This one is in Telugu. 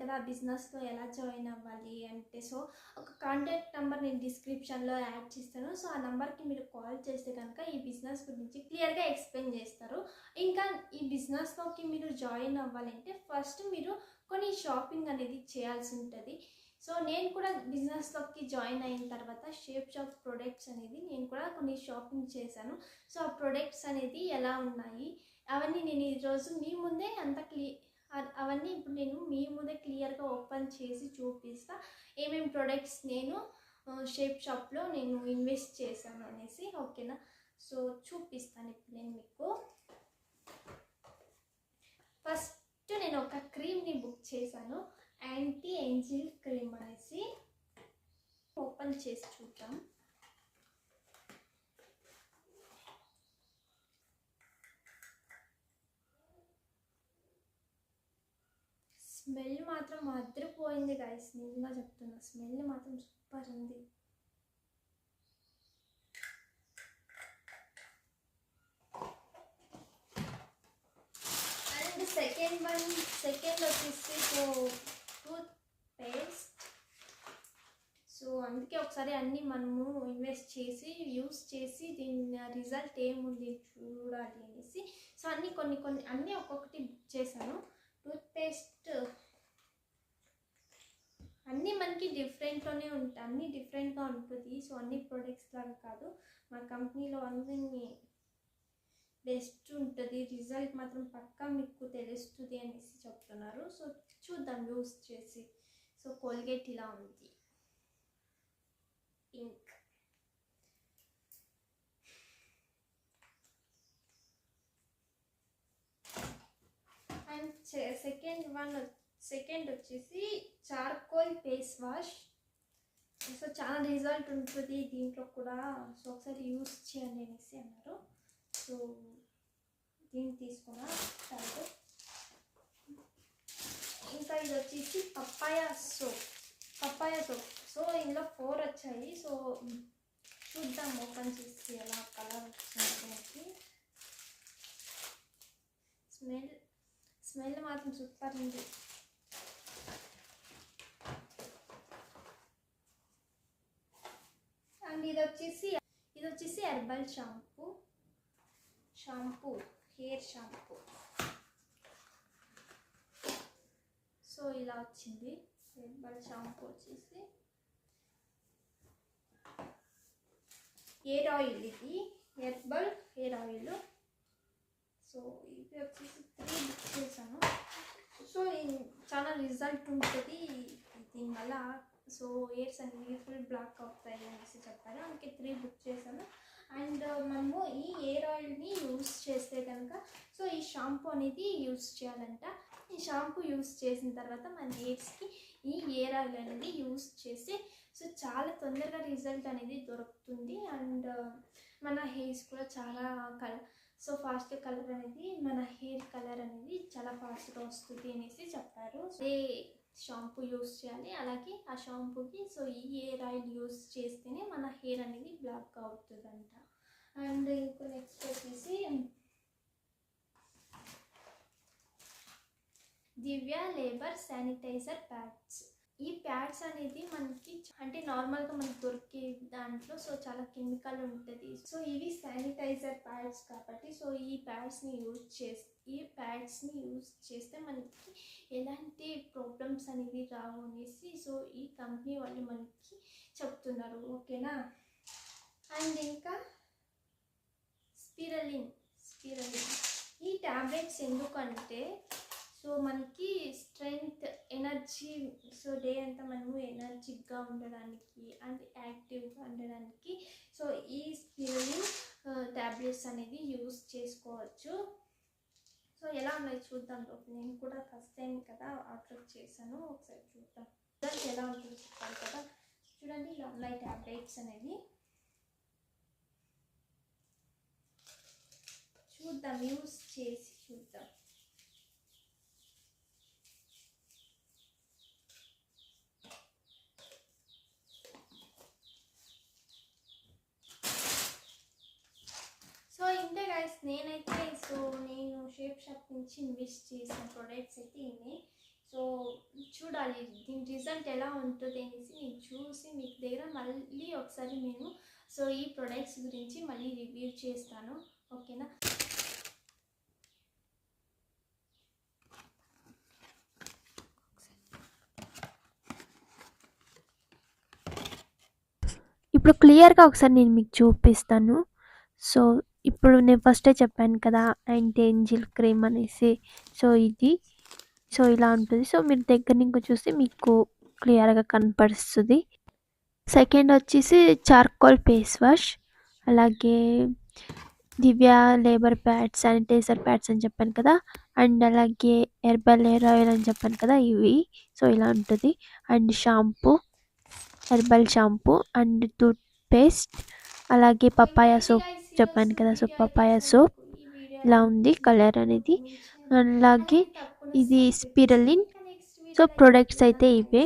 కదా బిజినెస్లో ఎలా జాయిన్ అవ్వాలి అంటే, సో ఒక కాంటాక్ట్ నెంబర్ నేను డిస్క్రిప్షన్లో యాడ్ చేస్తాను. సో ఆ నెంబర్కి మీరు కాల్ చేస్తే కనుక ఈ బిజినెస్ గురించి క్లియర్గా ఎక్స్ప్లెయిన్ చేస్తారు. ఇంకా ఈ బిజినెస్లోకి మీరు జాయిన్ అవ్వాలంటే ఫస్ట్ మీరు కొన్ని షాపింగ్ అనేది చేయాల్సి ఉంటుంది. సో నేను కూడా బిజినెస్లోకి జాయిన్ అయిన తర్వాత షేప్ షాప్ ప్రొడక్ట్స్ అనేది నేను కూడా కొన్ని షాపింగ్ చేశాను. సో ఆ ప్రొడక్ట్స్ అనేది ఎలా ఉన్నాయి అవన్నీ నేను ఈరోజు మీ ముందే అవన్నీ ఇప్పుడు నేను మీ ముందే క్లియర్గా ఓపెన్ చేసి చూపిస్తా. ఏమేమి ప్రొడక్ట్స్ నేను షేప్ షాప్లో నేను ఇన్వెస్ట్ చేశాను అనేసి, ఓకేనా. సో చూపిస్తాను ఇప్పుడు నేను మీకు. ఫస్ట్ నేను ఒక క్రీమ్ని బుక్ చేశాను, యాంటీ ఏంజిల్ క్రీమ్ అనేసి. ఓపెన్ చేసి చూద్దాం. స్మెల్ మాత్రం అదిరిపోయింది గైస్, నిజంగా చెప్తున్నా. స్మెల్ మాత్రం సూపర్ ఉంది. అండ్ సెకండ్ వచ్చేసి టూత్ పేస్ట్. సో అందుకే ఒకసారి అన్నీ మనము ఇన్వెస్ట్ చేసి యూస్ చేసి దీని రిజల్ట్ ఏముంది చూడాలి అనేసి, సో కొన్ని అన్నీ ఒక్కొక్కటి బుక్ చేశాను. టూత్పేస్ట్ అన్నీ మనకి డిఫరెంట్లోనే ఉంటాయి, అన్నీ డిఫరెంట్గా ఉంటుంది. సో అన్ని ప్రొడక్ట్స్ లాగా కాదు, మా కంపెనీలో అన్నీ బెస్ట్ ఉంటుంది, రిజల్ట్ మాత్రం పక్కా మీకు తెలుస్తుంది అనేసి చెప్తున్నారు. సో చూద్దాం యూస్ చేసి. సో కోల్గేట్ ఇలా ఉంది, పింక్. అండ్ సెకండ్ వచ్చేసి చార్కోల్ ఫేస్ వాష్. సో చాలా రిజల్ట్ ఉంటుంది దీంట్లో కూడా, సో ఒకసారి యూస్ చేయండి అనేసి అన్నారు. సో దీన్ని తీసుకున్నా చాలు. ఇంకా ఇది వచ్చేసి పప్పాయ సోప్. సో ఇందులో 4 వచ్చాయి. సో చూద్దాం ఓపెన్ చేసి ఎలా కలర్ వచ్చింది. స్మెల్ మాత్రం సూపర్ ఉంది. అండ్ ఇది వచ్చేసి herbal shampoo, hair shampoo. So ఇలా వచ్చింది హెర్బల్ షాంపూ. వచ్చేసి హెయిర్ ఆయిల్, ఇది హెర్బల్ హెయిర్ ఆయిల్. సో ఇది వచ్చేసి 3 బుక్ చేశాను. సో చాలా రిజల్ట్ ఉంటుంది దీనివల్ల. సో హెయిర్స్ అనేవి ఫుల్ బ్లాక్ అవుతాయి అనేసి చెప్పారు, అందుకే 3 బుక్ చేశాను. అండ్ మనము ఈ హెయిర్ ఆయిల్ని యూస్ చేస్తే కనుక, సో ఈ షాంపూ అనేది యూస్ చేయాలంట. ఈ షాంపూ యూస్ చేసిన తర్వాత మన హెయిర్స్కి ఈ హెయిర్ ఆయిల్ అనేది యూస్ చేస్తే సో చాలా తొందరగా రిజల్ట్ అనేది దొరుకుతుంది. అండ్ మన హెయిర్స్ కూడా చాలా సో ఫాస్ట్గా కలర్ అనేది, మన హెయిర్ కలర్ అనేది చాలా ఫాస్ట్గా వస్తుంది అనేసి చెప్పారు. ఏ షాంపూ యూస్ చేయాలి, అలాగే ఆ షాంపూకి సో ఈ హెయిర్ ఆయిల్ యూస్ చేస్తేనే మన హెయిర్ అనేది బ్లాక్ అవుతుందంట. అండ్ ఇంకో నెక్స్ట్ వచ్చేసి దివ్య లేబర్ శానిటైజర్ ప్యాడ్స్. ఈ ప్యాడ్స్ అనేది మనకి అంటే నార్మల్గా మనకి దొరికే దాంట్లో సో చాలా కెమికల్ ఉంటుంది. సో ఇవి శానిటైజర్ ప్యాడ్స్ కాబట్టి, సో ఈ ప్యాడ్స్ని యూజ్ చేస్తే మనకి ఎలాంటి ప్రాబ్లమ్స్ అనేవి రావు అనేసి సో ఈ కంపెనీ వాళ్ళు మనకి చెప్తున్నారు, ఓకేనా. అండ్ ఇంకా స్పిరలిన్. ఈ ట్యాబ్లెట్స్ ఎందుకంటే సో మనకి స్ట్రెంగ్త్, ఎనర్జీ, సో డే అంతా మనము ఎనర్జిక్గా ఉండడానికి అండ్ యాక్టివ్గా ఉండడానికి సో ఈ స్పిరలిన్ ట్యాబ్లెట్స్ అనేది యూస్ చేసుకోవచ్చు. సో ఎలా ఉన్నాయి చూద్దాం. నేను కూడా ఫస్ట్ టైం కదా ఆర్డర్ చేశాను, ఒకసారి చూద్దాం ఎలా ఉంటుందో చెప్పాలి కదా. చూడండి ఇలా ఉన్నాయి ట్యాబ్లెట్స్ అనేది. చూద్దాం యూస్ చేసి చూద్దాం. సో ఇంతే గైస్, నేనైతే నేను షేప్ షాప్ నుంచి ఇన్వెస్ట్ చేసిన ప్రొడక్ట్స్ అయితే ఇన్ని. సో చూడాలి దీని రిజల్ట్ ఎలా ఉంటుంది అనేసి నేను చూసి మీకు దగ్గర మళ్ళీ ఒకసారి నేను సో ఈ ప్రొడక్ట్స్ గురించి మళ్ళీ రివ్యూ చేస్తాను. ఓకేనా. ఇప్పుడు క్లియర్గా ఒకసారి నేను మీకు చూపిస్తాను. సో ఇప్పుడు నేను ఫస్టే చెప్పాను కదా యాంటీ ఏంజిల్ క్రీమ్ అనేసి. సో ఇది సో ఇలా ఉంటుంది. సో మీరు దగ్గర నుంచి చూస్తే మీకు క్లియర్గా కనపడుస్తుంది. సెకండ్ వచ్చేసి చార్కోల్ ఫేస్ వాష్, అలాగే దివ్య లేబర్ ప్యాడ్స్, శానిటైజర్ ప్యాడ్స్ అని చెప్పాను కదా, అండ్ అలాగే హెర్బల్ హెయిర్ ఆయిల్ అని చెప్పాను కదా ఇవి. సో ఇలా ఉంటుంది. And shampoo, herbal shampoo and toothpaste, అలాగే పపాయ సోప్ చెప్పాను కదా. సో పపాయ సోప్ ఇలా ఉంది కలర్ అనేది. అలాగే ఇది స్పిరలిన్. సో ప్రొడక్ట్స్ అయితే ఇవే.